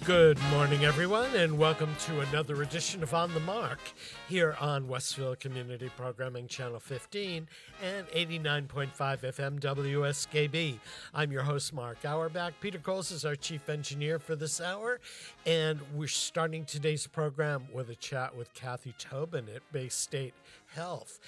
Good morning, everyone, and welcome to another edition of On the Mark here on Westville Community Programming Channel 15 and 89.5 FM WSKB. I'm your host, Mark Auerbach. Peter Coles is our chief engineer for this hour, and we're starting today's program with a chat with Kathy Tobin at Bay State Health.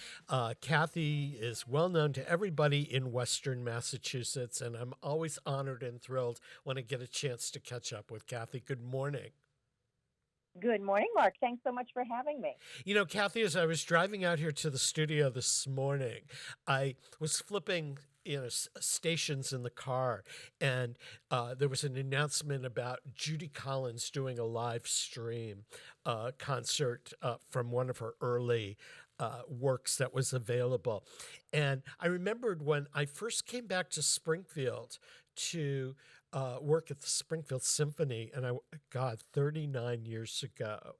Kathy is well known to everybody in Western Massachusetts, and I'm always honored and thrilled when I get a chance to catch up with Kathy. Good morning. Good morning, Mark. Thanks so much for having me. You know, Kathy, as I was driving out here to the studio this morning, I was flipping stations in the car, and there was an announcement about Judy Collins doing a live stream concert from one of her early works that was available. And I remembered when I first came back to Springfield to work at the Springfield Symphony, and 39 years ago.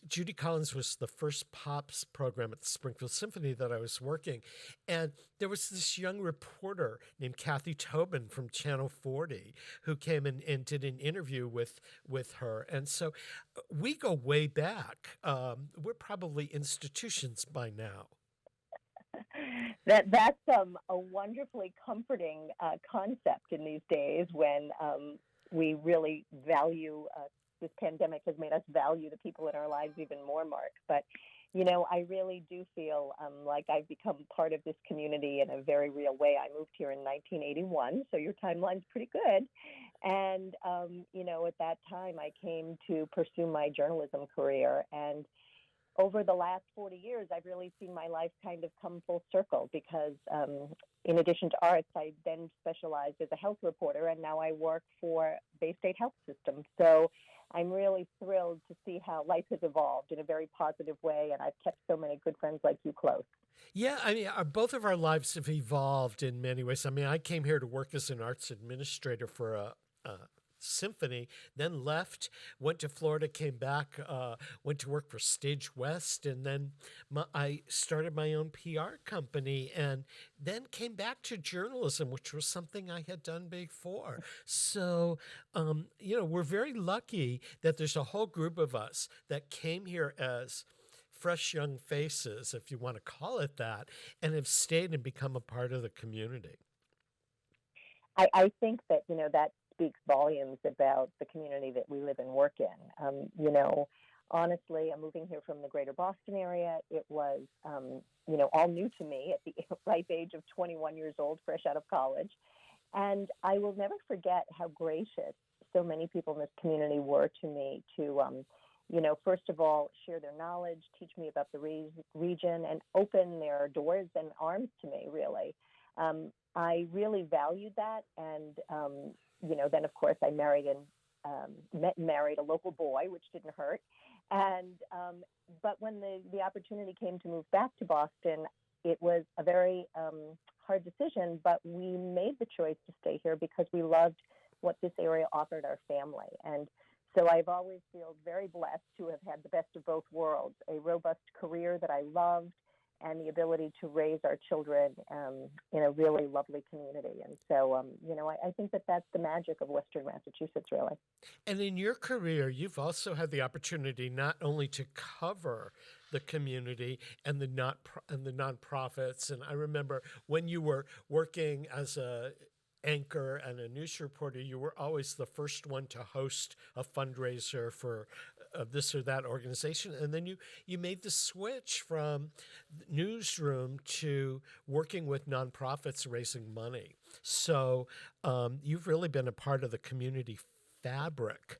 Judy Collins was the first pops program at the Springfield Symphony that I was working. And there was this young reporter named Kathy Tobin from Channel 40 who came in and did an interview with her. And so we go way back. We're probably institutions by now. That's a wonderfully comforting concept in these days when we really value this pandemic has made us value the people in our lives even more, Mark. But, you know, I really do feel like I've become part of this community in a very real way. I moved here in 1981, so your timeline's pretty good. And, you know, at that time, I came to pursue my journalism career. And over the last 40 years, I've really seen my life kind of come full circle because in addition to arts, I then specialized as a health reporter, and now I work for Bay State Health System. So I'm really thrilled to see how life has evolved in a very positive way, and I've kept so many good friends like you close. Yeah, I mean, both of our lives have evolved in many ways. I mean, I came here to work as an arts administrator for a symphony, then left, went to Florida, came back, went to work for Stage West, and then I started my own PR company, and then came back to journalism, which was something I had done before. So, you know, we're very lucky that there's a whole group of us that came here as fresh young faces, if you want to call it that, and have stayed and become a part of the community. I think that, you know, that speaks volumes about the community that we live and work in. You know, honestly, I'm moving here from the greater Boston area. It was, you know, all new to me at the ripe age of 21 years old, fresh out of college. And I will never forget how gracious so many people in this community were to me to, you know, first of all, share their knowledge, teach me about the region, and open their doors and arms to me, really. I really valued that, and you know, then of course I married a local boy, which didn't hurt. And but when the opportunity came to move back to Boston, it was a very hard decision. But we made the choice to stay here because we loved what this area offered our family. And so I've always felt very blessed to have had the best of both worlds: a robust career that I loved, and the ability to raise our children in a really lovely community. And so, you know, I think that that's the magic of Western Massachusetts, really. And in your career, you've also had the opportunity not only to cover the community and the nonprofits. And I remember when you were working as a anchor and a news reporter, you were always the first one to host a fundraiser for this or that organization. And then you made the switch from newsroom to working with nonprofits raising money. So you've really been a part of the community fabric,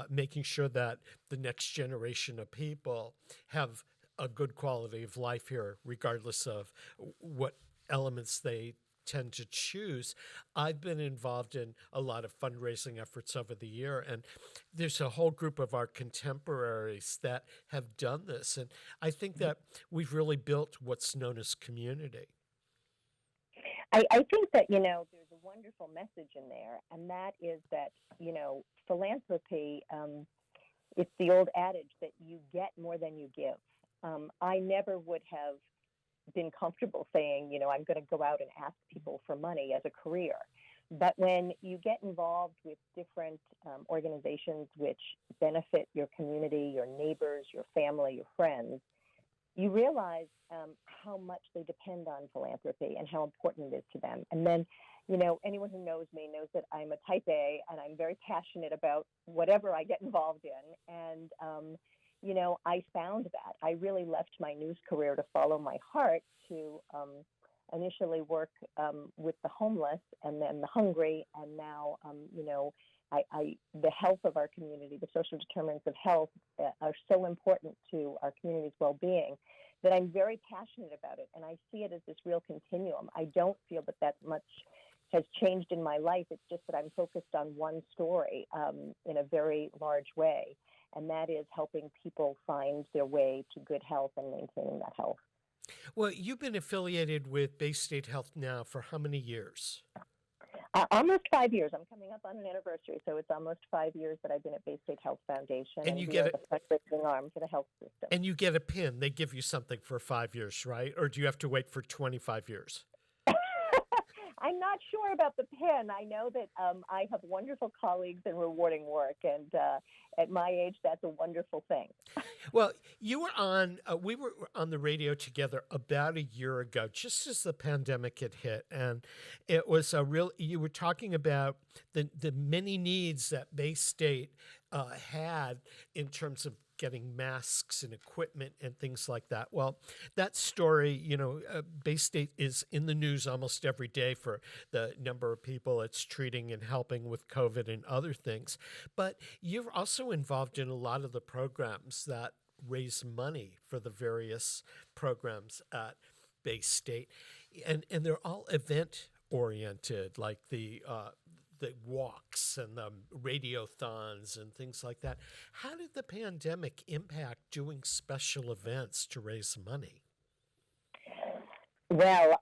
making sure that the next generation of people have a good quality of life here, regardless of what elements they tend to choose. I've been involved in a lot of fundraising efforts over the year, and there's a whole group of our contemporaries that have done this. And I think that we've really built what's known as community. I think that, you know, there's a wonderful message in there, and that is that, you know, philanthropy, it's the old adage that you get more than you give. I never would have been comfortable saying, you know, I'm going to go out and ask people for money as a career. But when you get involved with different organizations which benefit your community, your neighbors, your family, your friends, you realize how much they depend on philanthropy and how important it is to them. And then, anyone who knows me knows that I'm a type A and I'm very passionate about whatever I get involved in. And, I found that. I really left my news career to follow my heart to initially work with the homeless and then the hungry. And now, the health of our community, the social determinants of health are so important to our community's well-being that I'm very passionate about it. And I see it as this real continuum. I don't feel that much has changed in my life. It's just that I'm focused on one story in a very large way. And that is helping people find their way to good health and maintaining that health. Well, you've been affiliated with Bay State Health now for how many years? Almost 5 years. I'm coming up on an anniversary, so it's almost 5 years that I've been at Bay State Health Foundation, and you we get are the fundraising arm for the health system. And you get a pin. They give you something for 5 years, right? Or do you have to wait for 25 years? I'm not sure about the pin. I know that I have wonderful colleagues and rewarding work, and at my age, that's a wonderful thing. Well, we were on the radio together about a year ago, just as the pandemic had hit, and it was you were talking about the many needs that Bay State had in terms of getting masks and equipment and things like that. Well, that story, Bay State is in the news almost every day for the number of people it's treating and helping with COVID and other things. But you're also involved in a lot of the programs that raise money for the various programs at Bay State. And they're all event oriented, like the walks and the radiothons and things like that. How did the pandemic impact doing special events to raise money? Well,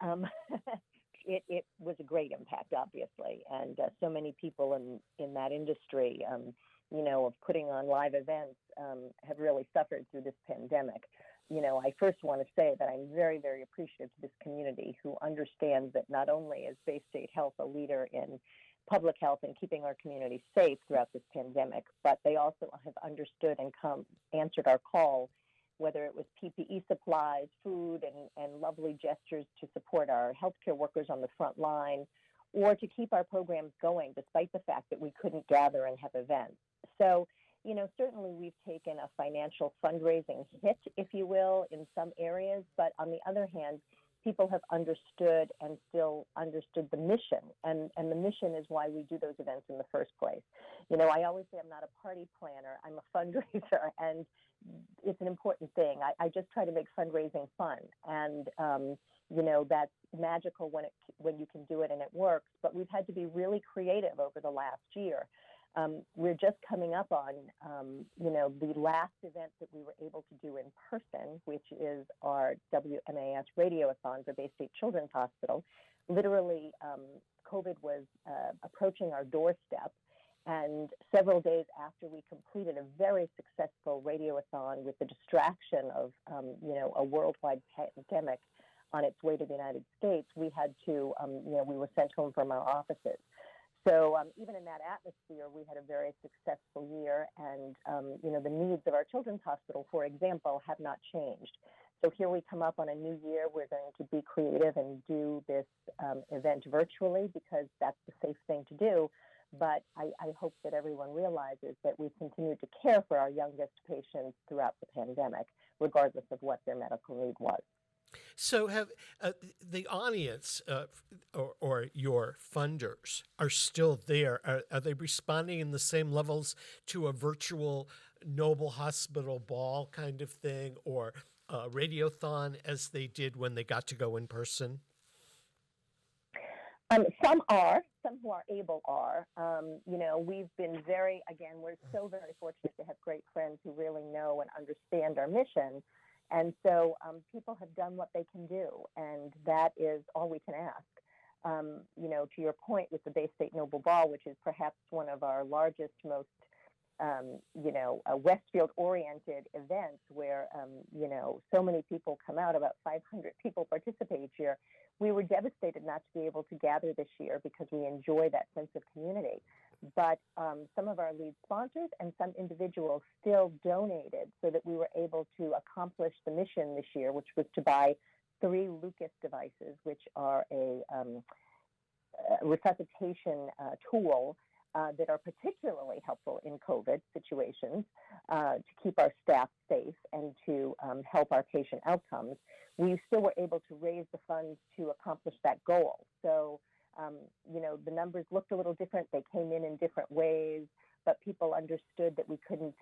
it was a great impact, obviously, and so many people in that industry, of putting on live events, have really suffered through this pandemic. I first want to say that I'm very, very appreciative to this community who understands that not only is Bay State Health a leader in public health and keeping our community safe throughout this pandemic, but they also have understood and answered our call, whether it was PPE supplies, food, and lovely gestures to support our healthcare workers on the front line, or to keep our programs going despite the fact that we couldn't gather and have events. So, certainly we've taken a financial fundraising hit, if you will, in some areas, but on the other hand, people have understood and still understood the mission. And the mission is why we do those events in the first place. I always say I'm not a party planner, I'm a fundraiser, and it's an important thing. I just try to make fundraising fun. And, that's magical when you can do it and it works. But we've had to be really creative over the last year. We're just coming up on, the last event that we were able to do in person, which is our WMAS Radioathon for Bay State Children's Hospital. Literally, COVID was approaching our doorstep, and several days after we completed a very successful radioathon with the distraction of, a worldwide pandemic on its way to the United States, we had to, we were sent home from our offices. So even in that atmosphere, we had a very successful year, and the needs of our children's hospital, for example, have not changed. So here we come up on a new year. We're going to be creative and do this event virtually because that's the safe thing to do. But I hope that everyone realizes that we've continued to care for our youngest patients throughout the pandemic, regardless of what their medical need was. So have the audience or your funders are still there? Are they responding in the same levels to a virtual Noble Hospital Ball kind of thing or a radiothon as they did when they got to go in person? Some who are able are. We've been we're so very fortunate to have great friends who really know and understand our mission. And so people have done what they can do, and that is all we can ask. To your point with the Bay State Noble Ball, which is perhaps one of our largest, most Westfield-oriented events where, so many people come out, about 500 people participate each year. We were devastated not to be able to gather this year because we enjoy that sense of community. But some of our lead sponsors and some individuals still donated so that we were able to accomplish the mission this year, which was to buy 3 Lucas devices, which are a resuscitation tool that are particularly helpful in COVID situations to keep our staff safe and to help our patient outcomes. We still were able to raise the funds to accomplish that goal. So, the numbers looked a little different. They came in different ways, but people understood that we couldn't,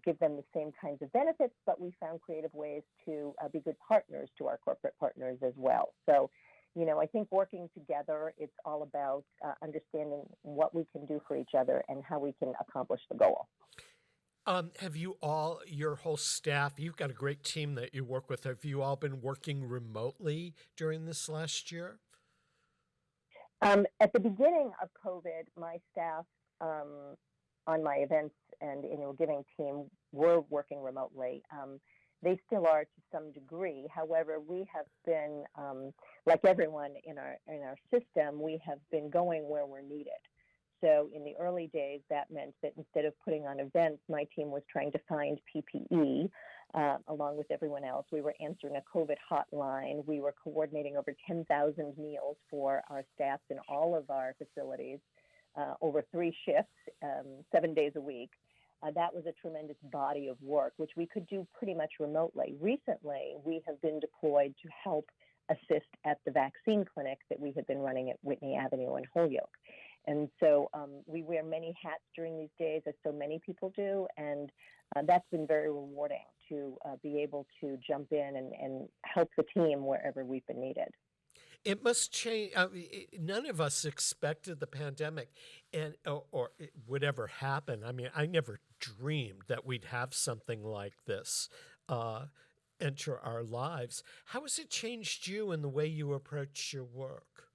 give them the same kinds of benefits, but we found creative ways to be good partners to our corporate partners as well. So, I think working together, it's all about understanding what we can do for each other and how we can accomplish the goal. Have you all, your whole staff, you've got a great team that you work with. Have you all been working remotely during this last year? At the beginning of COVID, my staff on my events and annual giving team were working remotely. They still are to some degree. However, we have been, like everyone in our system, we have been going where we're needed. So in the early days, that meant that instead of putting on events, my team was trying to find PPE along with everyone else. We were answering a COVID hotline. We were coordinating over 10,000 meals for our staff in all of our facilities over 3 shifts, 7 days a week. That was a tremendous body of work, which we could do pretty much remotely. Recently, we have been deployed to help assist at the vaccine clinic that we have been running at Whitney Avenue in Holyoke. And so we wear many hats during these days, as so many people do, and that's been very rewarding to be able to jump in and help the team wherever we've been needed. It must change. None of us expected the pandemic or it would ever happen. I mean, I never dreamed that we'd have something like this enter our lives. How has it changed you in the way you approach your work?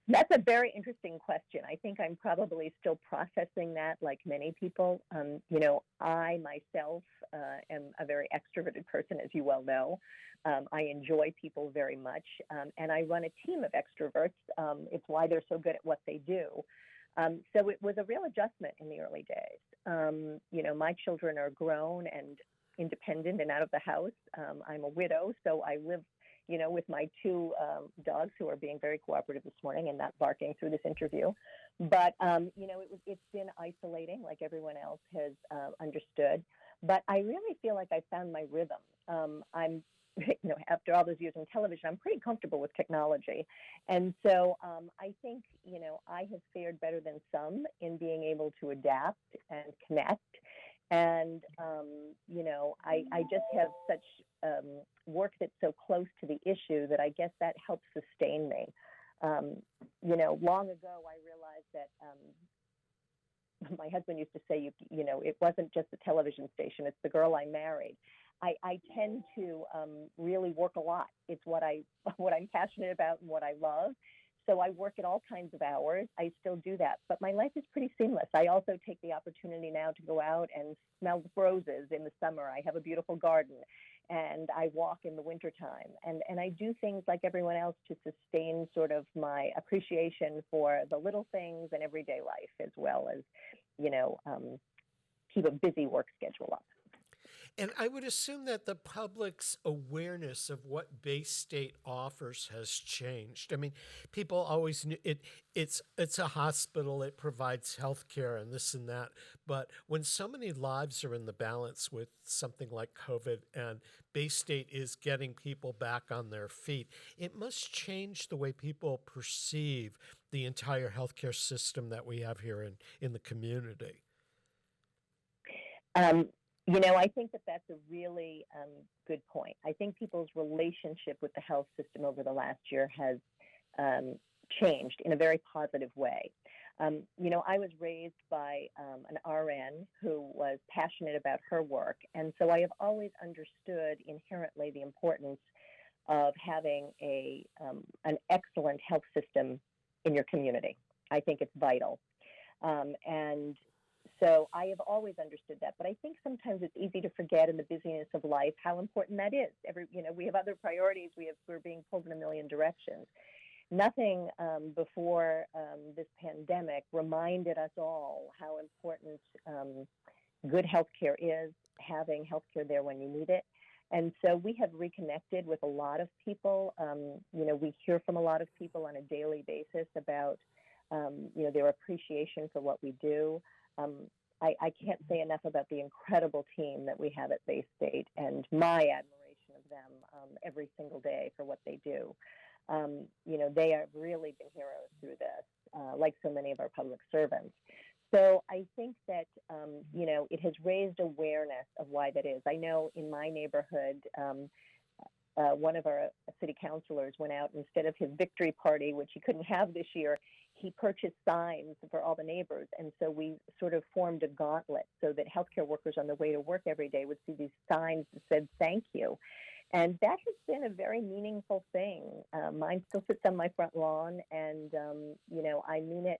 That's a very interesting question. I think I'm probably still processing that like many people. I myself am a very extroverted person, as you well know. I enjoy people very much, and I run a team of extroverts. It's why they're so good at what they do. So it was a real adjustment in the early days. My children are grown and independent and out of the house. I'm a widow, so I live with my 2 dogs who are being very cooperative this morning and not barking through this interview. But, it's been isolating, like everyone else has understood. But I really feel like I found my rhythm. I'm, after all those years in television, I'm pretty comfortable with technology. And so I think, I have fared better than some in being able to adapt and connect. And, I just have such work that's so close to the issue that I guess that helps sustain me. Long ago, I realized that my husband used to say, it wasn't just the television station, it's the girl I married. I tend to really work a lot. It's what I'm passionate about and what I love. So I work at all kinds of hours. I still do that, but my life is pretty seamless. I also take the opportunity now to go out and smell roses in the summer. I have a beautiful garden, and I walk in the wintertime. And I do things like everyone else to sustain sort of my appreciation for the little things in everyday life, as well as, keep a busy work schedule up. And I would assume that the public's awareness of what Bay State offers has changed. I mean, people always knew it's a hospital, it provides health care and this and that. But when so many lives are in the balance with something like COVID and Bay State is getting people back on their feet, it must change the way people perceive the entire healthcare system that we have here in the community. I think that that's a really good point. I think people's relationship with the health system over the last year has changed in a very positive way. I was raised by an RN who was passionate about her work, and so I have always understood inherently the importance of having an excellent health system in your community. I think it's vital. And so I have always understood that, but I think sometimes it's easy to forget in the busyness of life how important that is. We have other priorities. We're being pulled in a million directions. Nothing before this pandemic reminded us all how important good healthcare is, having healthcare there when you need it. And so we have reconnected with a lot of people. We hear from a lot of people on a daily basis about, their appreciation for what we do. I can't say enough about the incredible team that we have at Bay State and my admiration of them every single day for what they do. They have really been heroes through this, like so many of our public servants. So I think that, it has raised awareness of why that is. I know in my neighborhood, one of our city councilors went out, instead of his victory party, which he couldn't have this year, he purchased signs for all the neighbors. And so we sort of formed a gauntlet so that healthcare workers on their way to work every day would see these signs that said, thank you. And that has been a very meaningful thing. Mine still sits on my front lawn, and, I mean it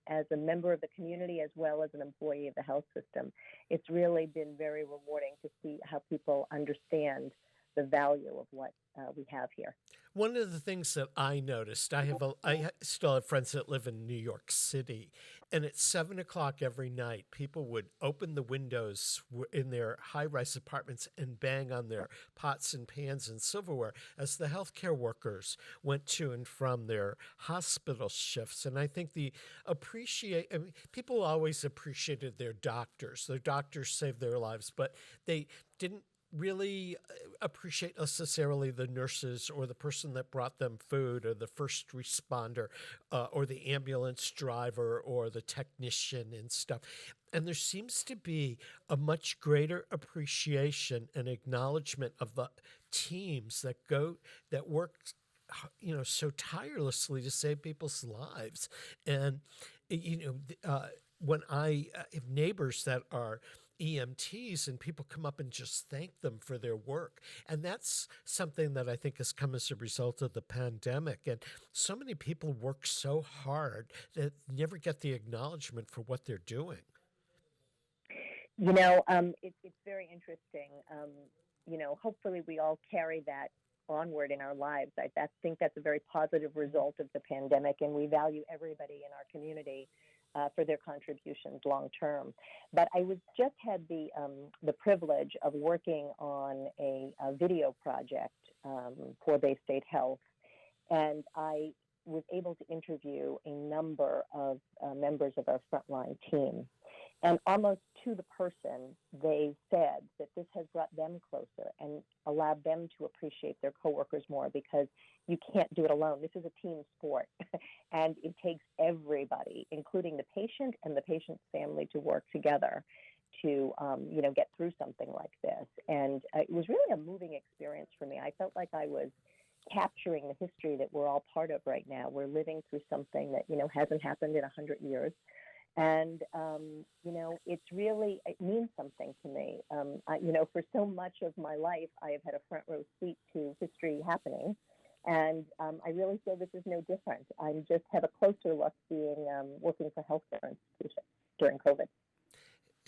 as a member of the community as well as an employee of the health system. It's really been very rewarding to see how people understand the value of what we have here. One of the things that I noticed, I still have friends that live in New York City, and at 7 o'clock every night, people would open the windows in their high-rise apartments and bang on their pots and pans and silverware as the healthcare workers went to and from their hospital shifts. And I think people always appreciated their doctors. Their doctors saved their lives, but they didn't really appreciate necessarily the nurses or the person that brought them food or the first responder or the ambulance driver or the technician and stuff. And there seems to be a much greater appreciation and acknowledgement of the teams that work so tirelessly to save people's lives. And when I have neighbors that are EMTs, and people come up and just thank them for their work. And that's something that I think has come as a result of the pandemic. And so many people work so hard that never get the acknowledgement for what they're doing. It's very interesting. Hopefully we all carry that onward in our lives. I think that's a very positive result of the pandemic, and we value everybody in our community for their contributions long term. But I just had the privilege of working on a video project for Bay State Health, and I was able to interview a number of members of our frontline team. And almost to the person, they said that this has brought them closer and allowed them to appreciate their coworkers more, because you can't do it alone. This is a team sport, and it takes everybody, including the patient and the patient's family, to work together to, get through something like this. And it was really a moving experience for me. I felt like I was capturing the history that we're all part of right now. We're living through something that, hasn't happened in 100 years. And, it means something to me. For so much of my life, I have had a front row seat to history happening. And I really feel this is no different. I just have a closer look working for healthcare institutions during COVID.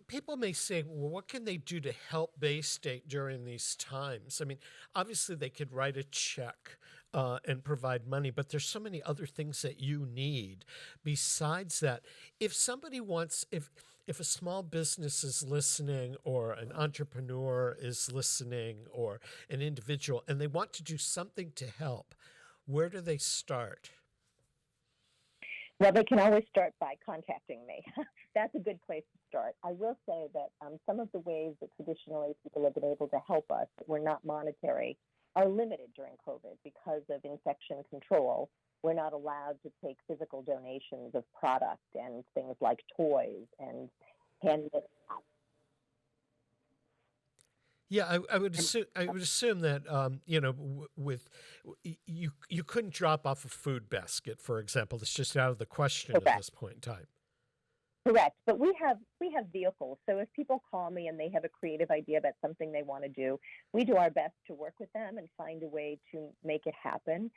People may say, well, what can they do to help Bay State during these times? I mean, obviously they could write a check and provide money, but there's so many other things that you need besides that. If somebody wants, if a small business is listening, or an entrepreneur is listening, or an individual, and they want to do something to help, where do they start? Well, they can always start by contacting me. That's a good place to start. I will say that some of the ways that traditionally people have been able to help us that were not monetary are limited during COVID because of infection control. We're not allowed to take physical donations of product and things like toys and handmade. Yeah, I would assume that you couldn't drop off a food basket, for example. It's just out of the question Correct. At this point in time. Correct, but we have vehicles. So if people call me and they have a creative idea about something they want to do, we do our best to work with them and find a way to make it happen.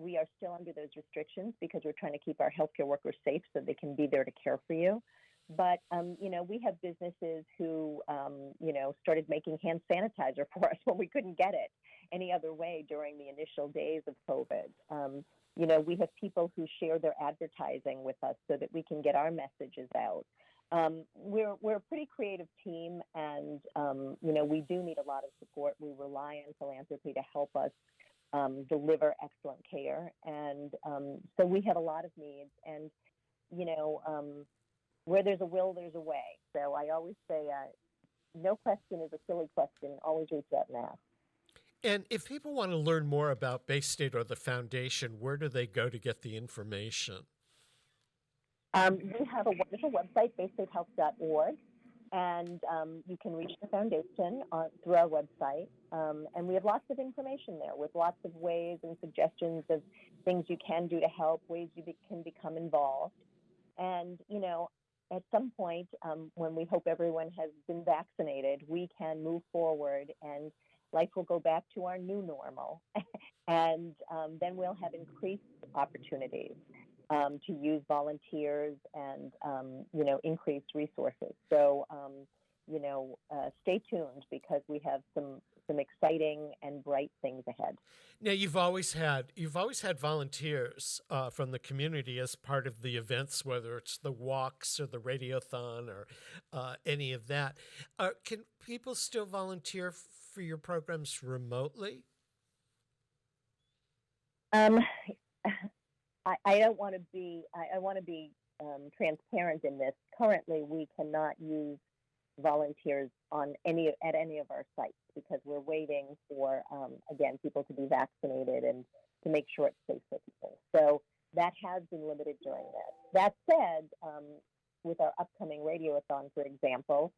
we are still under those restrictions because we're trying to keep our healthcare workers safe so they can be there to care for you. But, we have businesses who, started making hand sanitizer for us when we couldn't get it any other way during the initial days of COVID. We have people who share their advertising with us so that we can get our messages out. We're a pretty creative team, and, we do need a lot of support. We rely on philanthropy to help us deliver excellent care. And so we have a lot of needs. And, where there's a will, there's a way. So I always say, no question is a silly question. Always reach out and ask. And if people want to learn more about Bay State or the foundation, where do they go to get the information? We have a wonderful website, baystatehealth.org, and you can reach the foundation through our website. And we have lots of information there with lots of ways and suggestions of things you can do to help, ways you can become involved. And, at some point, when we hope everyone has been vaccinated, we can move forward and life will go back to our new normal. And then we'll have increased opportunities to use volunteers and, increased resources. So, stay tuned because we have some exciting and bright things ahead. Now, you've always had volunteers from the community as part of the events, whether it's the walks or the radiothon or any of that. Can people still volunteer for your programs remotely? I don't want to be. I want to be transparent in this. Currently, we cannot use volunteers at any of our sites because we're waiting for again people to be vaccinated and to make sure it's safe for people. So that has been limited during this. That said, with our upcoming radioathon, for example,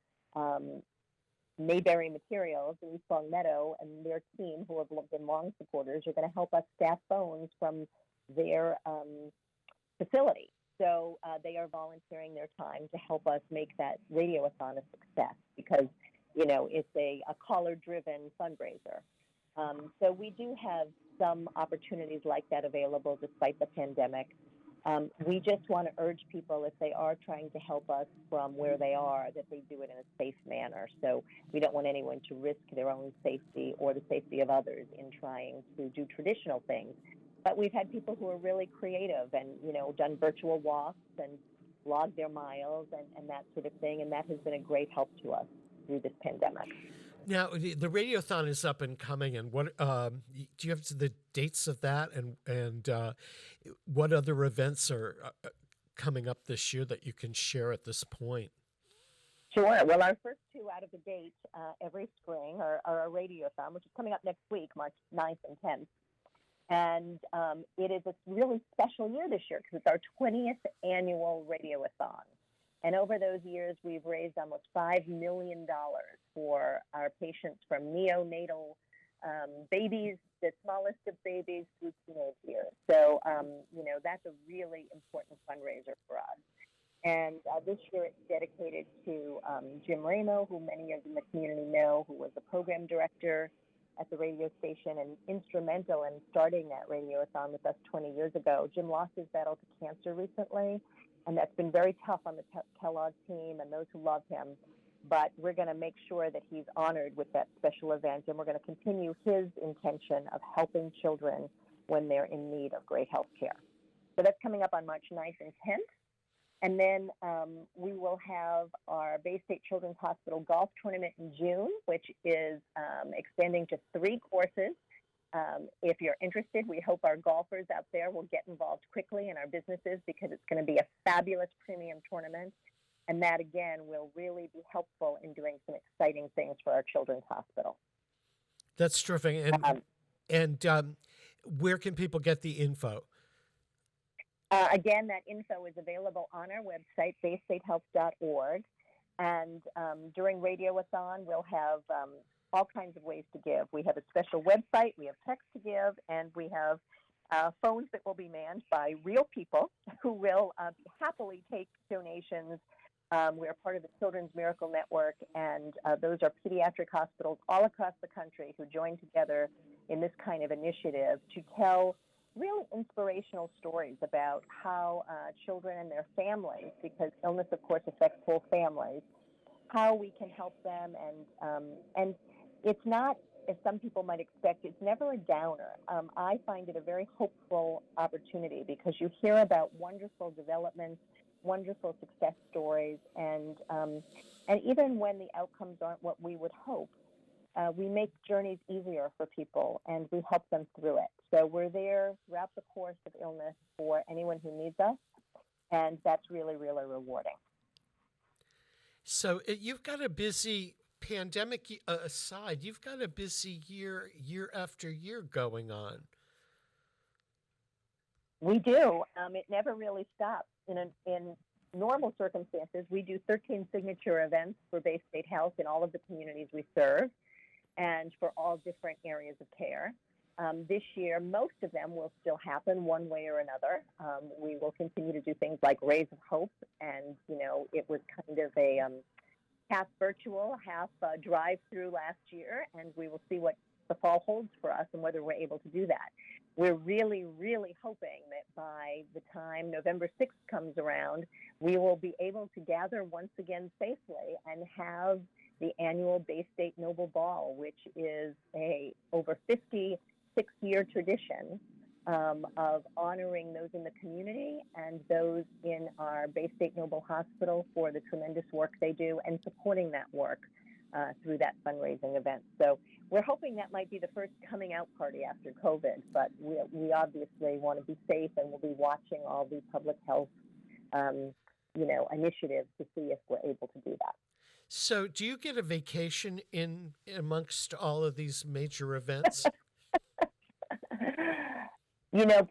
Mayberry Materials in East Long Meadow and their team, who have been long supporters, are going to help us staff phones from their facility. So they are volunteering their time to help us make that radioathon a success because, it's a caller-driven fundraiser. So we do have some opportunities like that available despite the pandemic. We just want to urge people, if they are trying to help us from where they are, that they do it in a safe manner. So we don't want anyone to risk their own safety or the safety of others in trying to do traditional things. But we've had people who are really creative and, done virtual walks and logged their miles and that sort of thing. And that has been a great help to us through this pandemic. Now, the radiothon is up and coming, and what do you have the dates of that, and what other events are coming up this year that you can share at this point? Sure. Well, our first two out of the gate every spring are our radiothon, which is coming up next week, March 9th and 10th. And it is a really special year this year because it's our 20th annual radioathon. And over those years, we've raised almost $5 million for our patients from neonatal babies, the smallest of babies, through teenage years. So, that's a really important fundraiser for us. And this year it's dedicated to Jim Ramo, who many of you in the community know, who was the program director at the radio station and instrumental in starting that radioathon with us 20 years ago. Jim lost his battle to cancer recently, and that's been very tough on the Kellogg team and those who love him. But we're going to make sure that he's honored with that special event, and we're going to continue his intention of helping children when they're in need of great health care. So that's coming up on March 9th and 10th. And then we will have our Bay State Children's Hospital golf tournament in June, which is expanding to 3 courses. If you're interested, we hope our golfers out there will get involved quickly in our businesses because it's going to be a fabulous premium tournament. And that, again, will really be helpful in doing some exciting things for our children's hospital. That's terrific. And where can people get the info? Again, that info is available on our website, baystatehealth.org. And during Radioathon, we'll have all kinds of ways to give. We have a special website, we have text to give, and we have phones that will be manned by real people who will happily take donations. We're part of the Children's Miracle Network, and those are pediatric hospitals all across the country who join together in this kind of initiative to tell really inspirational stories about how children and their families, because illness, of course, affects whole families, how we can help them. And it's not, as some people might expect, it's never a downer. I find it a very hopeful opportunity because you hear about wonderful developments, wonderful success stories, and even when the outcomes aren't what we would hope, we make journeys easier for people and we help them through it. So we're there throughout the course of illness for anyone who needs us, and that's really, really rewarding. So you've got a busy, pandemic aside, you've got a busy year after year going on. We do. It never really stops. In normal circumstances, we do 13 signature events for Bay State Health in all of the communities we serve and for all different areas of care. This year, most of them will still happen one way or another. We will continue to do things like Rays of Hope, and, it was kind of a half virtual, half drive-through last year, and we will see what the fall holds for us and whether we're able to do that. We're really, really hoping that by the time November 6th comes around, we will be able to gather once again safely and have the annual Bay State Noble Ball, which is a over 56-year tradition of honoring those in the community and those in our Bay State Noble Hospital for the tremendous work they do and supporting that work through that fundraising event. So we're hoping that might be the first coming out party after COVID, but we obviously want to be safe, and we'll be watching all the public health, initiatives to see if we're able to do that. So do you get a vacation in amongst all of these major events?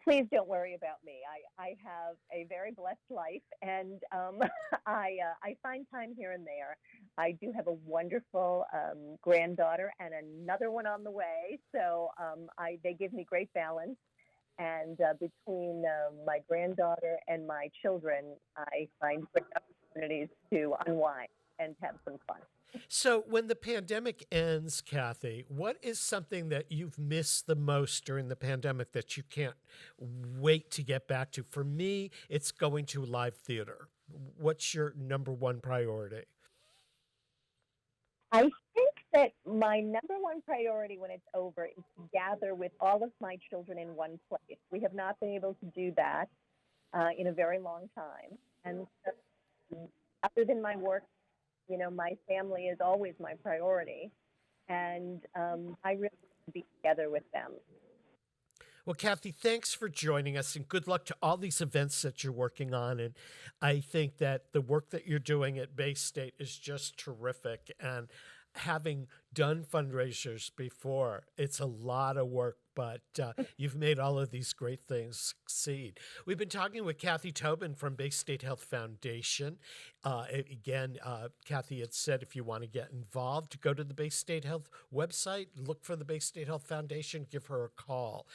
Please don't worry about me. I have a very blessed life, and I find time here and there. I do have a wonderful granddaughter and another one on the way, so they give me great balance. And between my granddaughter and my children, I find great opportunities to unwind and have some fun. So when the pandemic ends, Kathy, what is something that you've missed the most during the pandemic that you can't wait to get back to? For me, it's going to live theater. What's your number one priority? I think that my number one priority when it's over is to gather with all of my children in one place. We have not been able to do that in a very long time. And so, other than my work, my family is always my priority, and I really want to be together with them. Well, Kathy, thanks for joining us, and good luck to all these events that you're working on. And I think that the work that you're doing at Bay State is just terrific. And having done fundraisers before, it's a lot of work, but you've made all of these great things succeed. We've been talking with Kathy Tobin from Bay State Health Foundation. Again, Kathy had said if you want to get involved, go to the Bay State Health website, look for the Bay State Health Foundation, give her a call.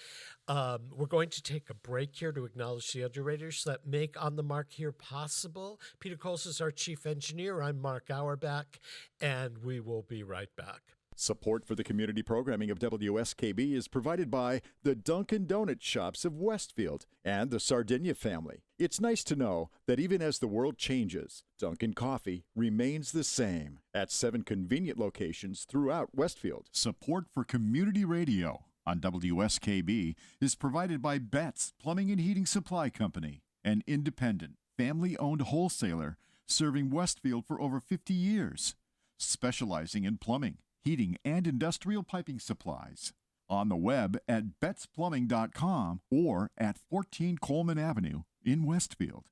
We're going to take a break here to acknowledge the underwriters that make On the Mark here possible. Peter Coles is our chief engineer. I'm Mark Auerbach, and we will be right back. Support for the community programming of WSKB is provided by the Dunkin' Donut Shops of Westfield and the Sardinia family. It's nice to know that even as the world changes, Dunkin' Coffee remains the same at 7 convenient locations throughout Westfield. Support for community radio on WSKB is provided by Betts Plumbing and Heating Supply Company, an independent, family-owned wholesaler serving Westfield for over 50 years, specializing in plumbing, heating, and industrial piping supplies. On the web at bettsplumbing.com or at 14 Coleman Avenue in Westfield.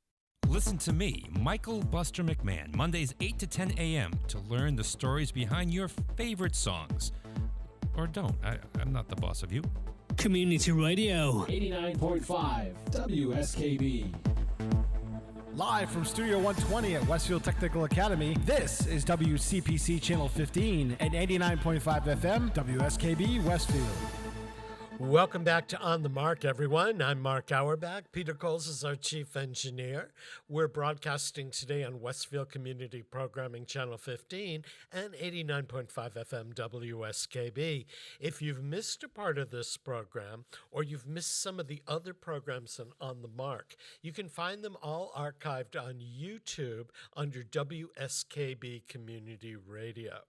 Listen to me, Michael Buster McMahon, Mondays 8 to 10 a.m. to learn the stories behind your favorite songs. Or don't. I'm not the boss of you. Community Radio. 89.5 WSKB. Live from Studio 120 at Westfield Technical Academy, this is WCPC Channel 15 at 89.5 FM, WSKB Westfield. Welcome back to On the Mark, everyone. I'm Mark Auerbach. Peter Coles is our chief engineer. We're broadcasting today on Westfield Community Programming Channel 15 and 89.5 FM WSKB. If you've missed a part of this program or you've missed some of the other programs on The Mark, you can find them all archived on YouTube under WSKB Community Radio.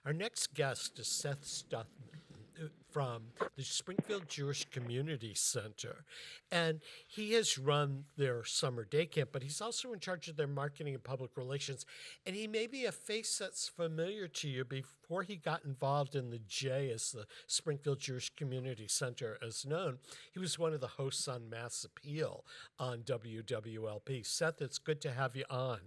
Our next guest is Seth Stutman from the Springfield Jewish Community Center. And he has run their summer day camp, but he's also in charge of their marketing and public relations. And he may be a face that's familiar to you. Before he got involved in the J, as the Springfield Jewish Community Center is known, he was one of the hosts on Mass Appeal on WWLP. Seth, it's good to have you on.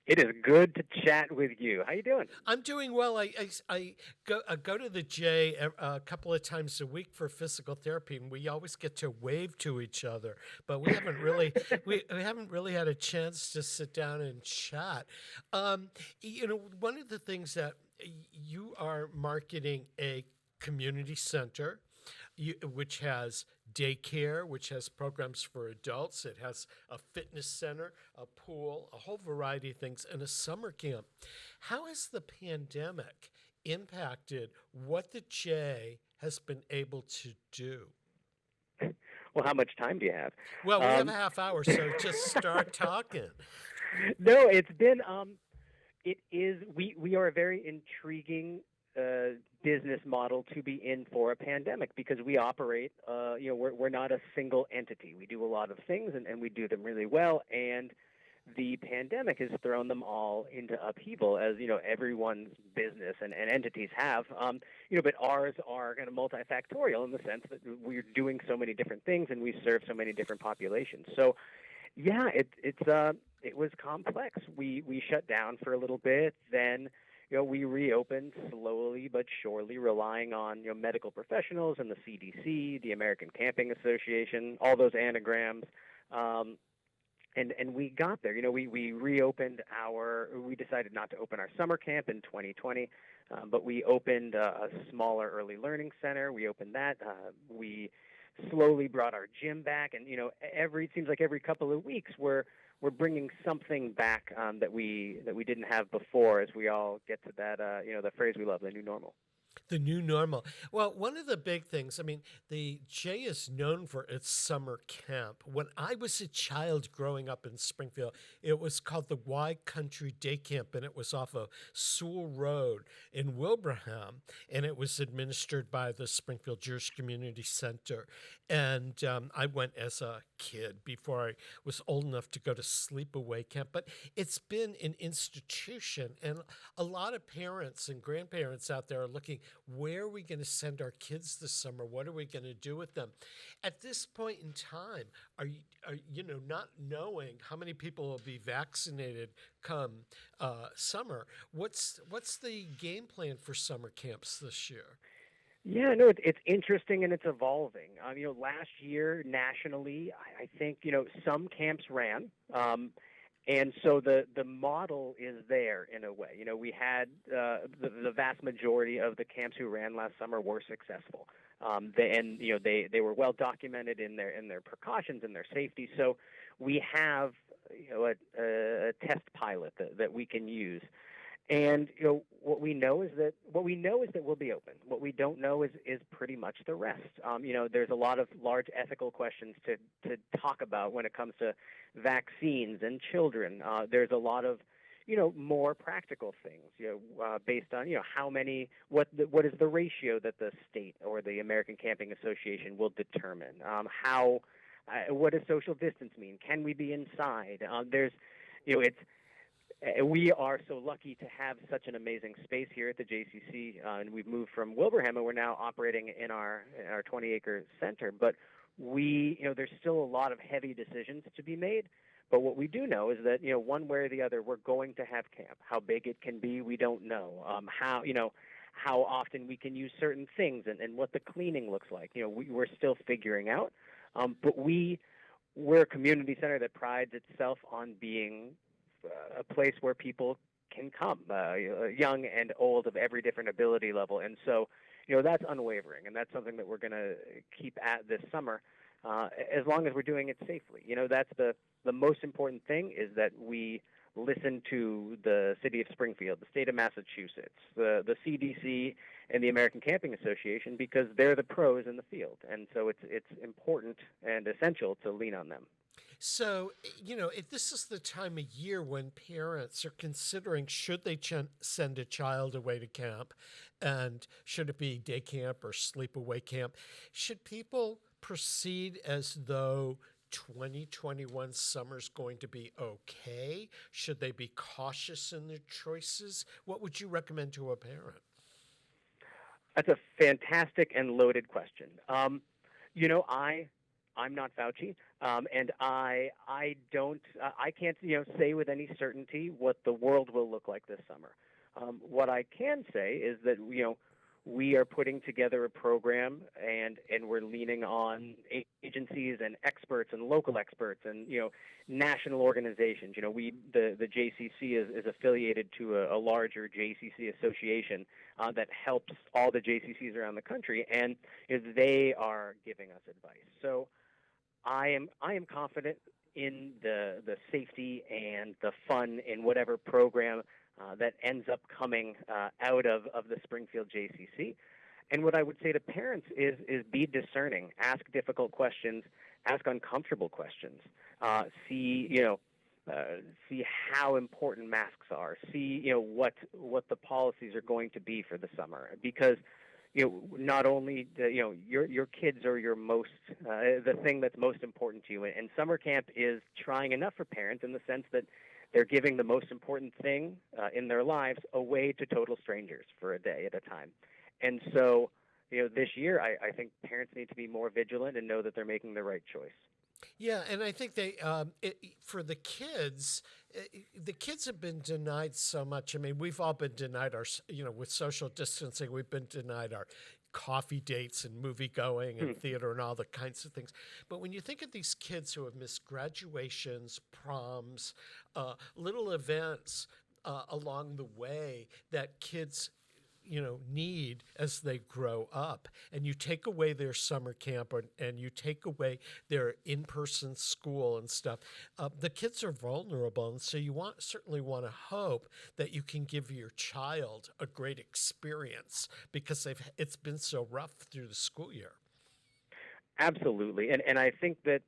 It is good to chat with you. How you doing? I'm doing well. I go to the J a couple of times a week for physical therapy, and we always get to wave to each other, but we haven't really we haven't really had a chance to sit down and chat. One of the things that you are marketing a community center, which has daycare, which has programs for adults. It has a fitness center, a pool, a whole variety of things, and a summer camp. How has the pandemic impacted what the J has been able to do? Well, how much time do you have? Well, we have a half hour, so just start talking. No, it's been, we are a very intriguing business model to be in for a pandemic because we operate, we're not a single entity. We do a lot of things and we do them really well. And the pandemic has thrown them all into upheaval, as, everyone's business and entities have. But ours are kind of multifactorial in the sense that we're doing so many different things and we serve so many different populations. So, yeah, it was complex. We shut down for a little bit, then we reopened slowly but surely, relying on medical professionals and the CDC, the American Camping Association, all those anagrams, and we got there. We reopened we decided not to open our summer camp in 2020, but we opened a smaller early learning center. We opened that. We slowly brought our gym back, and it seems like every couple of weeks we're bringing something back that we didn't have before, as we all get to that the phrase we love, the new normal. The new normal. Well, one of the big things, the J is known for its summer camp. When I was a child growing up in Springfield, it was called the Y Country Day Camp, and it was off of Sewell Road in Wilbraham, and it was administered by the Springfield Jewish Community Center. And I went as a kid before I was old enough to go to sleepaway camp. But it's been an institution, and a lot of parents and grandparents out there are looking, where are we going to send our kids this summer? What are we going to do with them? At this point in time, are you not knowing how many people will be vaccinated come summer? What's the game plan for summer camps this year? Yeah, no, it's interesting and it's evolving. Last year nationally, I think some camps ran. And so the model is there in a way. We had the vast majority of the camps who ran last summer were successful. They were well documented in their precautions and their safety. So we have a test pilot that we can use. And what we know is that we'll be open. What we don't know is pretty much the rest. There's a lot of large ethical questions to talk about when it comes to vaccines and children. There's a lot of more practical things. Based on how many, what is the ratio that the state or the American Camping Association will determine. What does social distance mean? Can we be inside? We are so lucky to have such an amazing space here at the JCC, and we've moved from Wilbraham, and we're now operating in our 20-acre center. But there's still a lot of heavy decisions to be made. But what we do know is that one way or the other, we're going to have camp. How big it can be, we don't know. How often we can use certain things, and what the cleaning looks like. We're still figuring out. But we're a community center that prides itself on being a place where people can come, young and old, of every different ability level. And so, that's unwavering, and that's something that we're going to keep at this summer, as long as we're doing it safely. That's the most important thing, is that we listen to the city of Springfield, the state of Massachusetts, the CDC, and the American Camping Association, because they're the pros in the field, and so it's important and essential to lean on them. So, if this is the time of year when parents are considering should they send a child away to camp, and should it be day camp or sleepaway camp, should people proceed as though 2021 summer's going to be okay? Should they be cautious in their choices? What would you recommend to a parent? That's a fantastic and loaded question. I'm not Fauci, and I can't say with any certainty what the world will look like this summer. What I can say is that we are putting together a program, and we're leaning on agencies and experts and local experts and national organizations. The JCC is affiliated to a larger JCC association that helps all the JCCs around the country, and they are giving us advice. So I am confident in the safety and the fun in whatever program that ends up coming out of the Springfield JCC. And what I would say to parents is be discerning, ask difficult questions, ask uncomfortable questions, see how important masks are, see what the policies are going to be for the summer, because not only your kids are your most the thing that's most important to you, and summer camp is trying enough for parents in the sense that they're giving the most important thing in their lives away to total strangers for a day at a time. And so this year I think parents need to be more vigilant and know that they're making the right choice. Yeah, and I think for the kids have been denied so much. I mean, we've all been denied with social distancing, we've been denied our coffee dates and movie going and theater and all the kinds of things. But when you think of these kids who have missed graduations, proms, little events along the way that kids need as they grow up, and you take away their summer camp and you take away their in-person school and stuff, the kids are vulnerable, and so you certainly want to hope that you can give your child a great experience, because it's been so rough through the school year. Absolutely, and I think that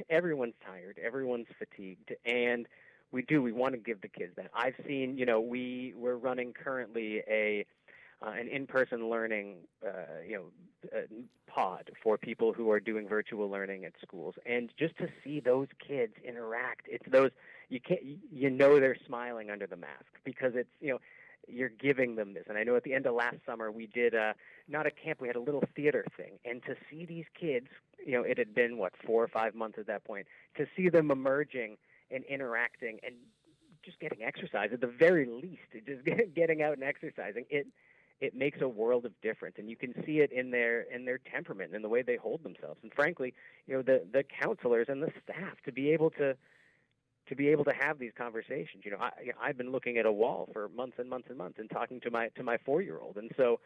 everyone's tired, everyone's fatigued, and we want to give the kids that. I've seen we're running currently an in-person learning pod for people who are doing virtual learning at schools, and just to see those kids interact, it's those they're smiling under the mask, because it's you're giving them this. And I know at the end of last summer we did not a camp, we had a little theater thing, and to see these kids, it had been 4 or 5 months at that point, to see them emerging and interacting and just getting exercise at the very least, just getting out and exercising, it makes a world of difference, and you can see it in their temperament and the way they hold themselves. And frankly, the counselors and the staff to be able to have these conversations. I've been looking at a wall for months and months and months and talking to my 4-year-old, and so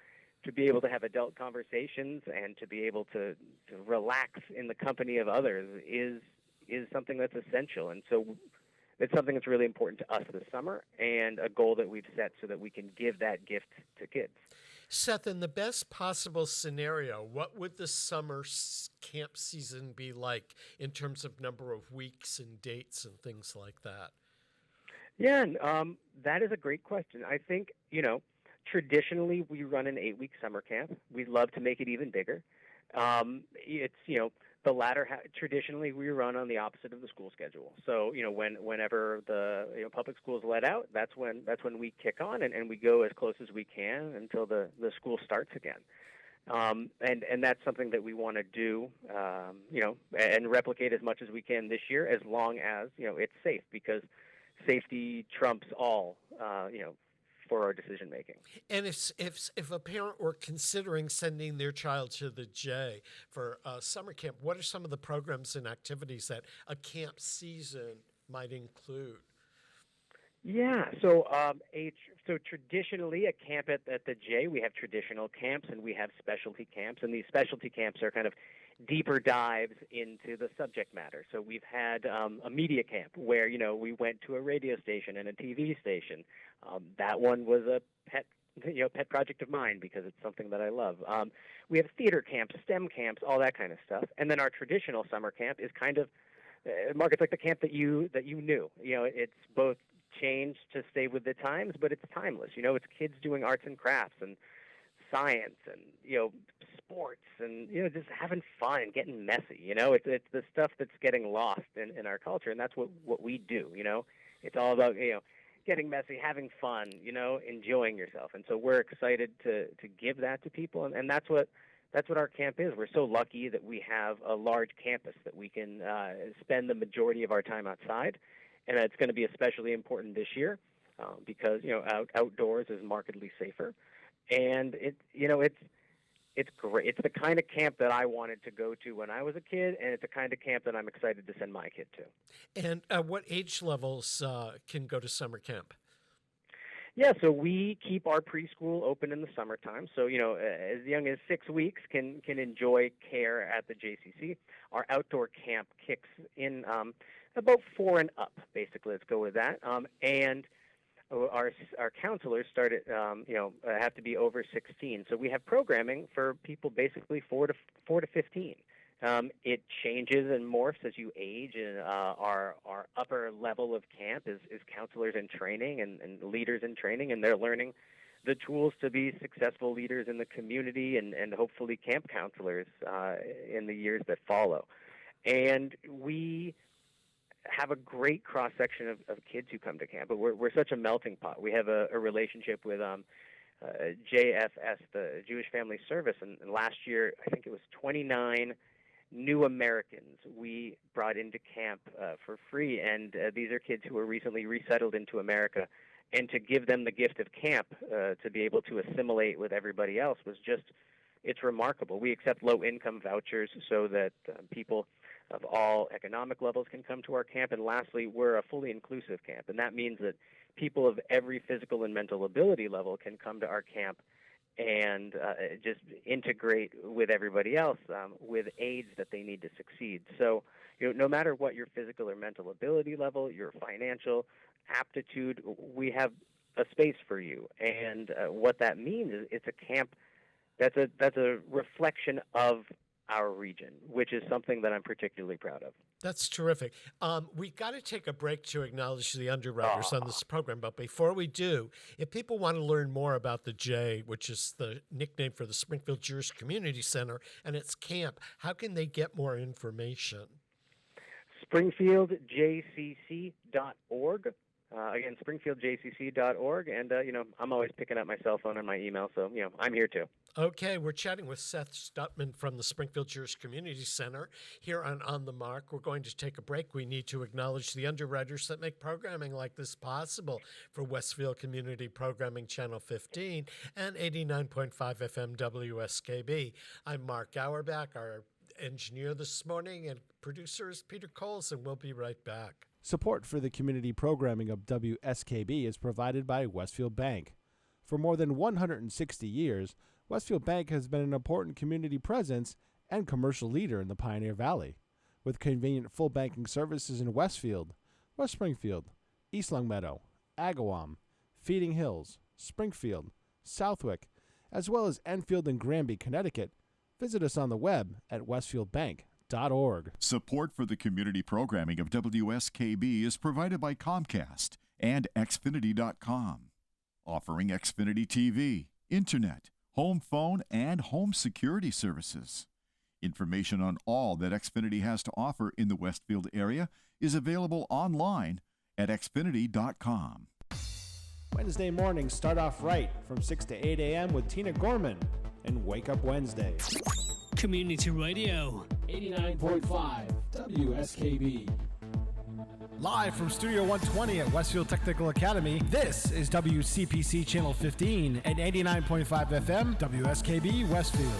to be able to have adult conversations and to be able to relax in the company of others is something that's essential. And so it's something that's really important to us this summer, and a goal that we've set so that we can give that gift to kids. Seth, in the best possible scenario, what would the summer camp season be like in terms of number of weeks and dates and things like that? Yeah, that is a great question. I think, traditionally we run an 8-week summer camp. We'd love to make it even bigger. It's, the latter traditionally we run on the opposite of the school schedule. So whenever the public schools let out, that's when we kick on, and we go as close as we can until the school starts again. And that's something that we want to do, and replicate as much as we can this year, as long as it's safe, because safety trumps all, for our decision making. And if a parent were considering sending their child to the J for summer camp, what are some of the programs and activities that a camp season might include? Yeah, so traditionally at camp at the J, we have traditional camps and we have specialty camps, and these specialty camps are kind of deeper dives into the subject matter. So we've had a media camp where, we went to a radio station and a TV station. That one was a pet project of mine because it's something that I love. We have theater camps, STEM camps, all that kind of stuff. And then our traditional summer camp is kind of, Mark, it's like the camp that you knew. It's both changed to stay with the times, but it's timeless. It's kids doing arts and crafts and science and, sports and, just having fun and getting messy. It's the stuff that's getting lost in our culture, and that's what we do. It's all about, getting messy, having fun, enjoying yourself. And so we're excited to give that to people, and that's what our camp is. We're so lucky that we have a large campus that we can spend the majority of our time outside, and it's going to be especially important this year because outdoors is markedly safer, and it's great. It's the kind of camp that I wanted to go to when I was a kid, and it's the kind of camp that I'm excited to send my kid to. And what age levels can go to summer camp? Yeah, so we keep our preschool open in the summertime. So, as young as 6 weeks can enjoy care at the JCC. Our outdoor camp kicks in about 4 and up, basically. Let's go with that. And our counselors have to be over 16. So we have programming for people basically 4 to 15. It changes and morphs as you age, and our upper level of camp is counselors in training and leaders in training, and they're learning the tools to be successful leaders in the community and hopefully camp counselors in the years that follow. And we have a great cross-section of kids who come to camp, but we're such a melting pot. We have a relationship with JFS, the Jewish Family Service, and last year I think it was 29 new Americans we brought into camp for free, and these are kids who were recently resettled into America, and to give them the gift of camp to be able to assimilate with everybody else was just, it's remarkable. We accept low-income vouchers so that people of all economic levels can come to our camp, and lastly, we're a fully inclusive camp, and that means that people of every physical and mental ability level can come to our camp and just integrate with everybody else with aids that they need to succeed. So, no matter what your physical or mental ability level, your financial aptitude, we have a space for you. And what that means is it's a camp that's a reflection of our region, which is something that I'm particularly proud of. That's terrific. We got to take a break to acknowledge the underwriters on this program. But before we do, if people want to learn more about the J, which is the nickname for the Springfield Jewish Community Center, and its camp, how can they get more information? SpringfieldJCC.org. Again, SpringfieldJCC.org. And, I'm always picking up my cell phone and my email, so, I'm here too. Okay, we're chatting with Seth Stutman from the Springfield Jewish Community Center here on The Mark. We're going to take a break. We need to acknowledge the underwriters that make programming like this possible for Westfield Community Programming Channel 15 and 89.5 FM WSKB. I'm Mark Auerbach, our engineer this morning, and producer is Peter Coles, and we'll be right back. Support for the community programming of WSKB is provided by Westfield Bank. For more than 160 years, Westfield Bank has been an important community presence and commercial leader in the Pioneer Valley, with convenient full banking services in Westfield, West Springfield, East Longmeadow, Agawam, Feeding Hills, Springfield, Southwick, as well as Enfield and Granby, Connecticut. Visit us on the web at westfieldbank.org. Support for the community programming of WSKB is provided by Comcast and Xfinity.com, offering Xfinity TV, Internet, home phone, and home security services. Information on all that Xfinity has to offer in the Westfield area is available online at Xfinity.com. Wednesday mornings start off right from 6 to 8 a.m. with Tina Gorman and Wake Up Wednesday. Community Radio. 89.5 WSKB. Live from Studio 120 at Westfield Technical Academy, this is WCPC Channel 15 and 89.5 FM WSKB Westfield.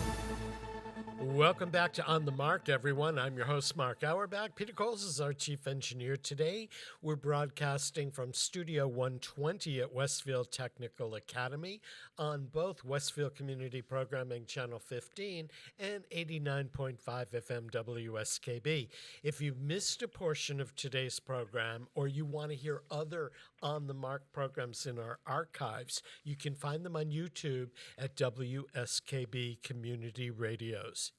Welcome back to On the Mark, everyone. I'm your host, Mark Auerbach. Peter Coles is our chief engineer today. We're broadcasting from Studio 120 at Westfield Technical Academy on both Westfield Community Programming Channel 15 and 89.5 FM WSKB. If you missed a portion of today's program or you want to hear other On the Mark programs in our archives, you can find them on YouTube at WSKB Community Radios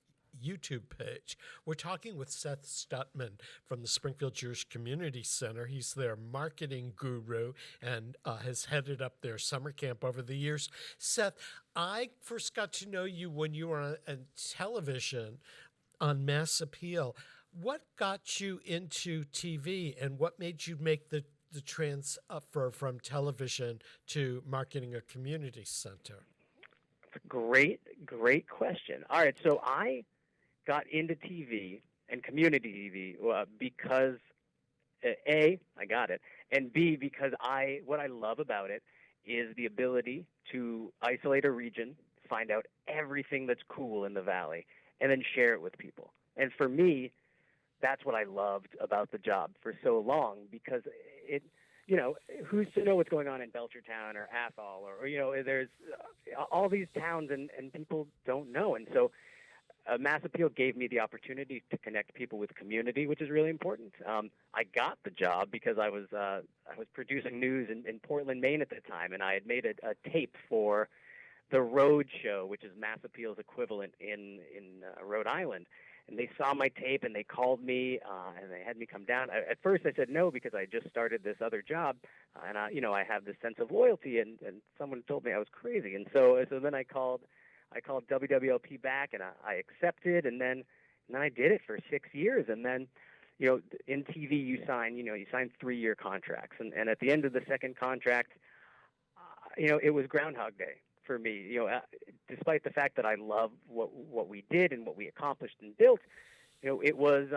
YouTube page. We're talking with Seth Stutman from the Springfield Jewish Community Center. He's their marketing guru and has headed up their summer camp over the years. Seth, I first got to know you when you were on television on Mass Appeal. What got you into TV and what made you make the transfer from television to marketing a community center? That's a great question. All right, so I got into TV and community TV because A, I got it, and B, because what I love about it is the ability to isolate a region, find out everything that's cool in the valley, and then share it with people. And for me, that's what I loved about the job for so long, because it, who's to know what's going on in Belchertown or Athol or there's all these towns and people don't know. And so Mass Appeal gave me the opportunity to connect people with community, which is really important. I got the job because I was producing news in Portland, Maine at the time, and I had made a tape for the Road Show, which is Mass Appeal's equivalent in Rhode Island. And they saw my tape, and they called me, and they had me come down. At first, I said no because I just started this other job, and I have this sense of loyalty, and someone told me I was crazy. And so then I called WSFD-LP back, and I accepted, and then I did it for 6 years. And then, in TV you sign 3-year contracts, and at the end of the second contract, it was Groundhog Day for me. Despite the fact that I love what we did and what we accomplished and built, it was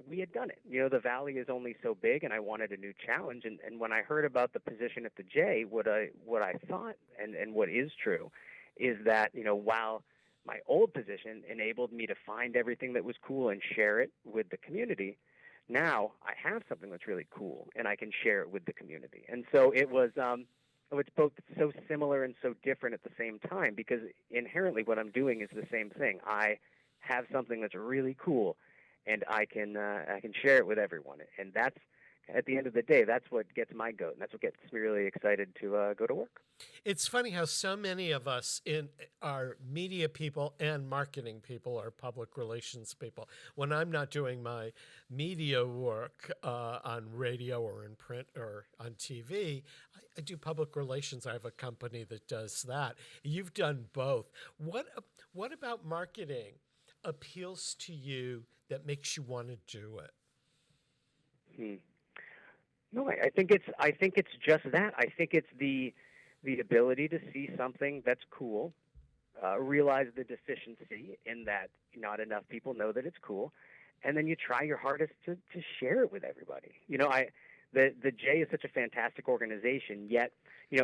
we had done it. The valley is only so big, and I wanted a new challenge. And when I heard about the position at the J, what I thought and what is true is that, while my old position enabled me to find everything that was cool and share it with the community, now I have something that's really cool, and I can share it with the community. And so it was it's both so similar and so different at the same time, because inherently what I'm doing is the same thing. I have something that's really cool, and I can share it with everyone. And that's, at the end of the day, that's what gets my goat, and that's what gets me really excited to go to work. It's funny how so many of us are media people and marketing people or public relations people. When I'm not doing my media work on radio or in print or on TV, I do public relations. I have a company that does that. You've done both. What about marketing appeals to you that makes you want to do it? No, I think it's just that. I think it's the ability to see something that's cool, realize the deficiency in that not enough people know that it's cool, and then you try your hardest to share it with everybody. The J is such a fantastic organization, yet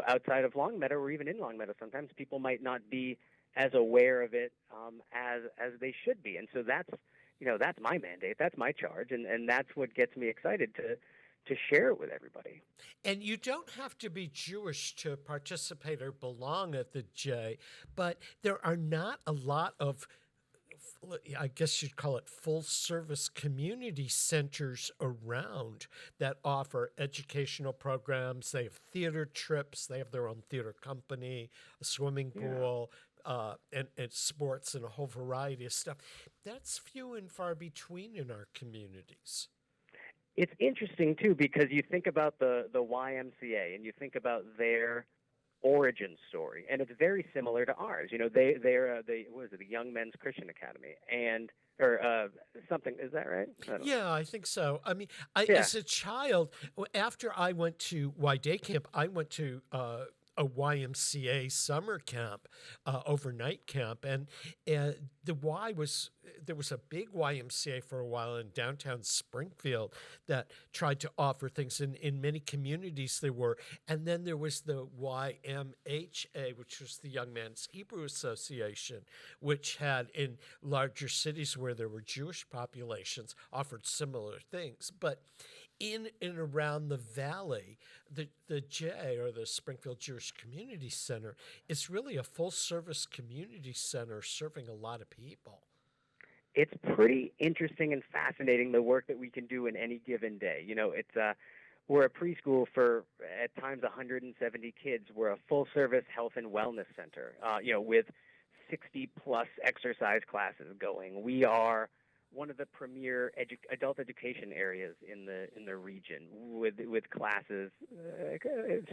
outside of Longmeadow or even in Longmeadow, sometimes people might not be as aware of it as they should be, and so that's my mandate, that's my charge, and that's what gets me excited to share it with everybody. And you don't have to be Jewish to participate or belong at the J, but there are not a lot of, I guess you'd call it, full-service community centers around that offer educational programs. They have theater trips. They have their own theater company, a swimming pool, and sports and a whole variety of stuff. That's few and far between in our communities. It's interesting, too, because you think about the YMCA and you think about their origin story, and it's very similar to ours. They're the Young Men's Christian Academy, or something. Is that right? I think so. I mean, as a child, after I went to Y Day Camp, I went to a YMCA summer camp, overnight camp, and the Y was there was a big YMCA for a while in downtown Springfield that tried to offer things. In many communities there were, and then there was the YMHA, which was the Young Men's Hebrew Association, which had in larger cities where there were Jewish populations offered similar things, but in and around the valley, the J, or the Springfield Jewish Community Center, is really a full-service community center serving a lot of people. It's pretty interesting and fascinating, the work that we can do in any given day. You know, we're a preschool for, at times, 170 kids. We're a full-service health and wellness center, with 60-plus exercise classes going. We are one of the premier adult education areas in the region with classes,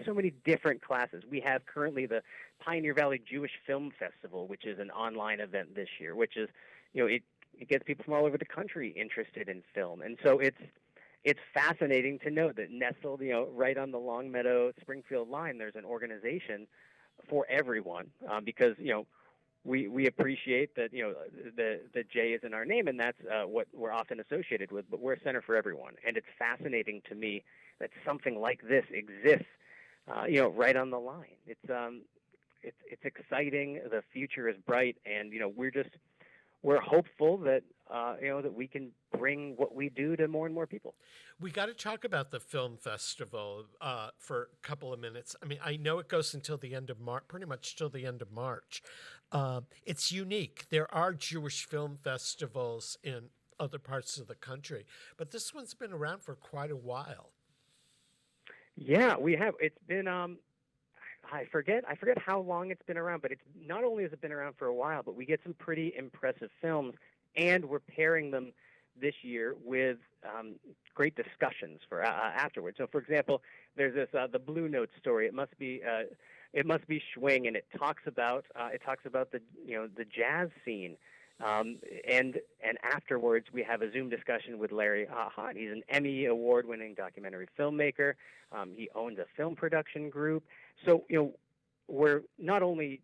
so many different classes. We have currently the Pioneer Valley Jewish Film Festival, which is an online event this year, which is, it gets people from all over the country interested in film. And so it's fascinating to know that nestled, right on the Longmeadow Springfield line, there's an organization for everyone, because, we appreciate that, the J is in our name, and that's what we're often associated with, but we're a center for everyone. And it's fascinating to me that something like this exists, right on the line. It's exciting. The future is bright, and, we're hopeful that, that we can bring what we do to more and more people. We got to talk about the film festival for a couple of minutes. I mean, I know it goes until the end of March, pretty much till the end of March. It's unique. There are Jewish film festivals in other parts of the country, but this one's been around for quite a while. Yeah, we have. It's been, I forget how long it's been around, but it's not only has it been around for a while, but we get some pretty impressive films, and we're pairing them this year with great discussions for afterwards. So, for example, there's this the Blue Note story. It must be Schwing, and it talks about the jazz scene. And afterwards, we have a Zoom discussion with Larry Hott. He's an Emmy award-winning documentary filmmaker. He owns a film production group. So, we're not only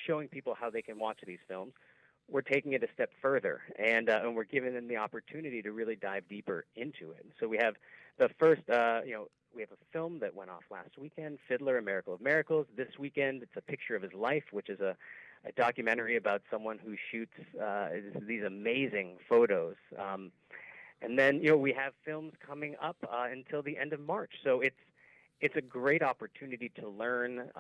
showing people how they can watch these films, we're taking it a step further, and we're giving them the opportunity to really dive deeper into it. So we have the first, we have a film that went off last weekend, Fiddler, A Miracle of Miracles. This weekend, it's a picture of his life, which is a documentary about someone who shoots these amazing photos. And then, we have films coming up until the end of March. So it's a great opportunity to learn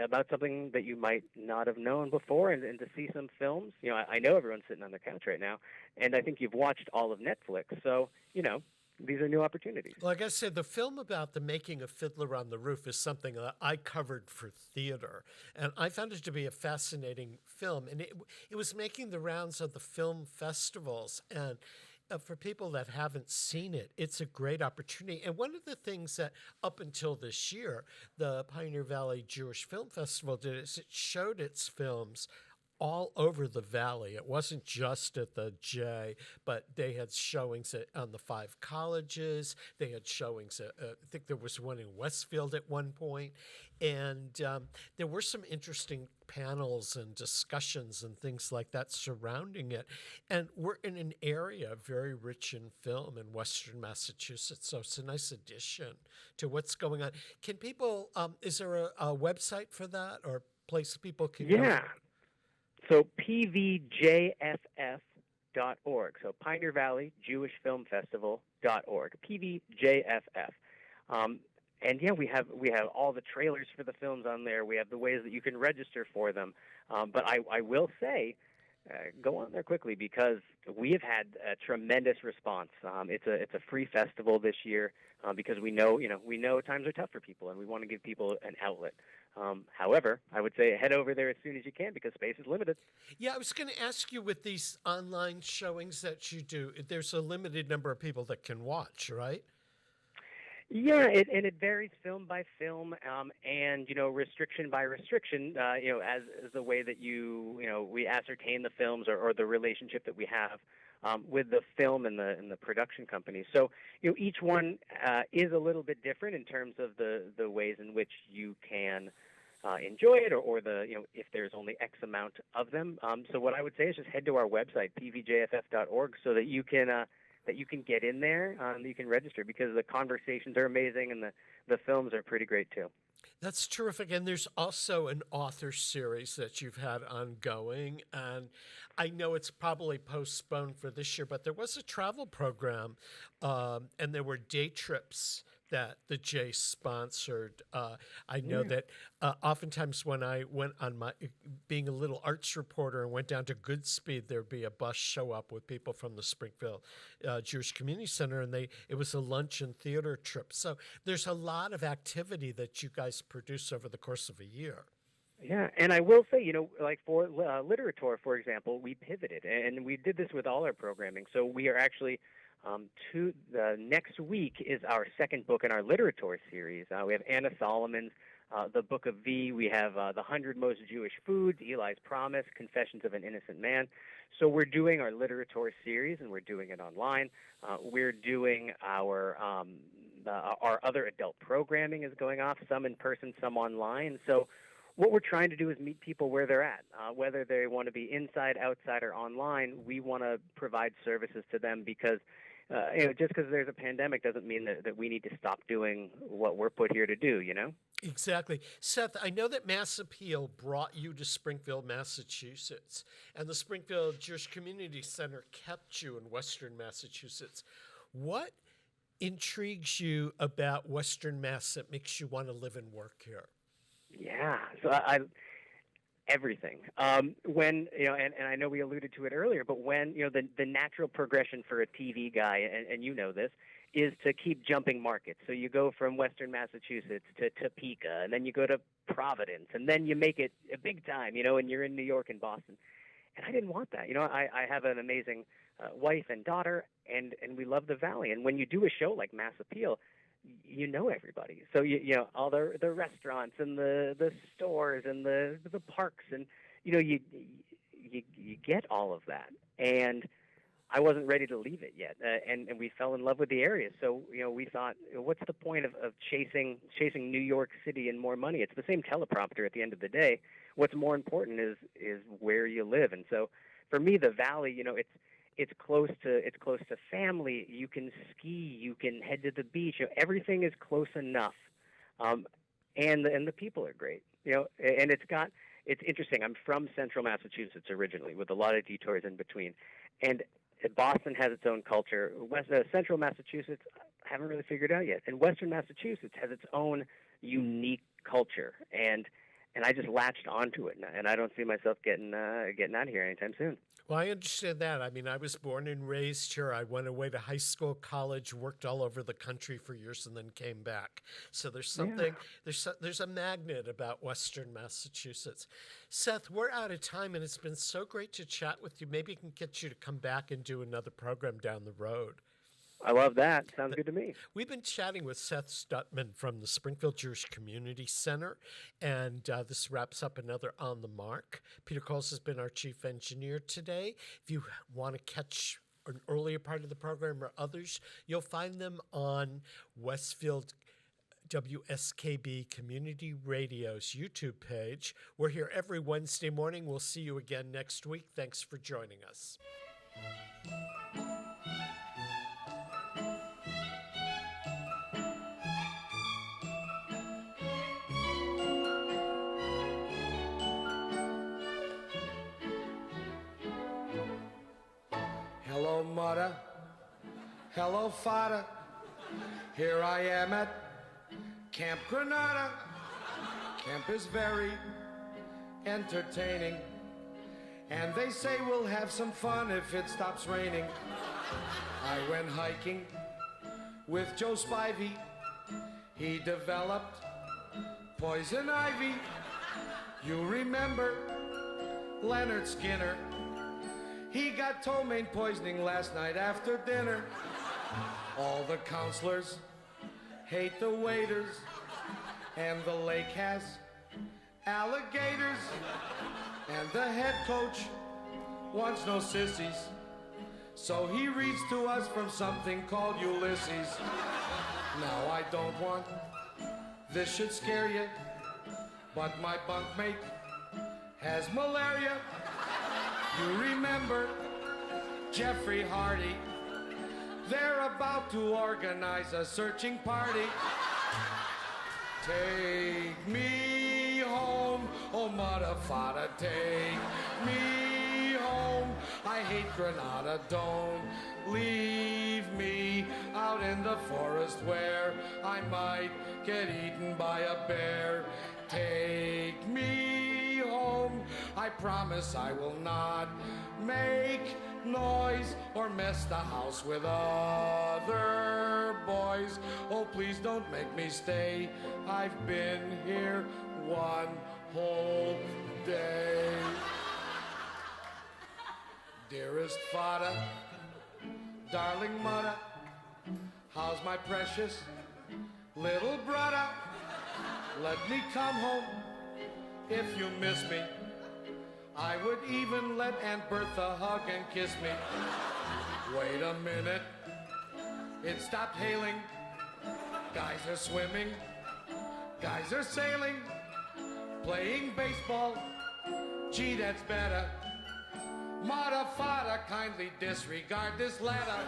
about something that you might not have known before, and to see some films. I know everyone's sitting on their couch right now, and I think you've watched all of Netflix. So, these are new opportunities. Like I said, the film about the making of Fiddler on the Roof is something that I covered for theater, and I found it to be a fascinating film. And it was making the rounds of the film festivals, and for people that haven't seen it, it's a great opportunity. And one of the things that up until this year, the Pioneer Valley Jewish Film Festival did is it showed its films all over the valley. It wasn't just at the J, but they had showings on the 5 colleges. They had showings I think there was one in Westfield at one point. And there were some interesting panels and discussions and things like that surrounding it. And we're in an area very rich in film in Western Massachusetts, so it's a nice addition to what's going on. Can people, is there a website for that, or place people can go? Yeah. So pvjff.org. So Pioneer Valley Jewish Film Festival.org. PVJFF. And yeah, we have all the trailers for the films on there. We have the ways that you can register for them. But I will say, go on there quickly, because we have had a tremendous response. It's a free festival this year, because we know times are tough for people, and we want to give people an outlet. However, I would say head over there as soon as you can, because space is limited. Yeah, I was going to ask you, with these online showings that you do, there's a limited number of people that can watch, right? Yeah, and it varies film by film, and restriction by restriction. As the way that we ascertain the films, or the relationship that we have with the film and the production company. So each one is a little bit different in terms of the ways in which you can enjoy it, or the if there's only X amount of them. So what I would say is just head to our website pvjff.org so that you can get in there, you can register, because the conversations are amazing and the films are pretty great too. That's terrific. And there's also an author series that you've had ongoing. And I know it's probably postponed for this year, but there was a travel program and there were day trips that the J sponsored. I know that oftentimes when I went on being a little arts reporter and went down to Goodspeed, there'd be a bus show up with people from the Springfield Jewish Community Center, and it was a lunch and theater trip. So there's a lot of activity that you guys produce over the course of a year. Yeah, and I will say, like for Literature, for example, we pivoted, and we did this with all our programming. So we are actually next week is our second book in our Literature series. We have Anna Solomon's The Book of V. We have The 100 Most Jewish Foods, Eli's Promise, Confessions of an Innocent Man. So we're doing our Literature series, and we're doing it online. We're doing our other adult programming is going off, some in person, some online. So what we're trying to do is meet people where they're at, whether they want to be inside, outside, or online. We want to provide services to them because just because there's a pandemic doesn't mean that we need to stop doing what we're put here to do, Exactly. Seth, I know that Mass Appeal brought you to Springfield, Massachusetts, and the Springfield Jewish Community Center kept you in Western Massachusetts. What intrigues you about Western Mass that makes you want to live and work here? Yeah, so everything. When and I know we alluded to it earlier, but when the natural progression for a TV guy, and this, is to keep jumping markets. So you go from Western Massachusetts to Topeka, and then you go to Providence, and then you make it a big time, and you're in New York and Boston. And I didn't want that. I have an amazing wife and daughter, and we love the Valley. And when you do a show like Mass Appeal, you know everybody. So all the restaurants and the stores and the parks, and you get all of that. And I wasn't ready to leave it yet, and we fell in love with the area. So we thought, what's the point of chasing New York City and more money? It's the same teleprompter at the end of the day. What's more important is where you live. And so for me, the Valley, it's close to family. You can ski, you can head to the beach. Everything is close enough, and the people are great. And it's interesting. I'm from Central Massachusetts originally, with a lot of detours in between, and Boston has its own culture. Central Massachusetts, I haven't really figured out yet, and Western Massachusetts has its own unique culture, and I just latched onto it, and I don't see myself getting out of here anytime soon. Well, I understand that. I mean, I was born and raised here. I went away to high school, college, worked all over the country for years, and then came back. So there's something, there's a magnet about Western Massachusetts. Seth, we're out of time, and it's been so great to chat with you. Maybe we can get you to come back and do another program down the road. I love that. Sounds good to me. We've been chatting with Seth Stutman from the Springfield Jewish Community Center, and this wraps up another On the Mark. Peter Coles has been our chief engineer today. If you want to catch an earlier part of the program or others, you'll find them on Westfield WSKB Community Radio's YouTube page. We're here every Wednesday morning. We'll see you again next week. Thanks for joining us. Hello, mother. Hello, father. Here I am at Camp Granada. Camp is very entertaining, and they say we'll have some fun if it stops raining. I went hiking with Joe Spivey. He developed poison ivy. You remember Leonard Skinner? He got ptomaine poisoning last night after dinner. All the counselors hate the waiters, and the lake has alligators, and the head coach wants no sissies, so he reads to us from something called Ulysses. Now I don't want this should scare you. but my bunkmate has malaria. You remember Jeffrey Hardy? They're about to organize a searching party. Take me home, oh mother, father, take me home. I hate Granada, don't leave me out in the forest where I might get eaten by a bear. Take me home, I promise I will not make noise or mess the house with other boys. Oh, please don't make me stay. I've been here one whole day. Dearest father, darling mother, how's my precious little brother? Let me come home if you miss me. I would even let Aunt Bertha hug and kiss me. Wait a minute, it stopped hailing. Guys are swimming, guys are sailing, playing baseball. Gee, that's better. Mother, father, kindly disregard this letter.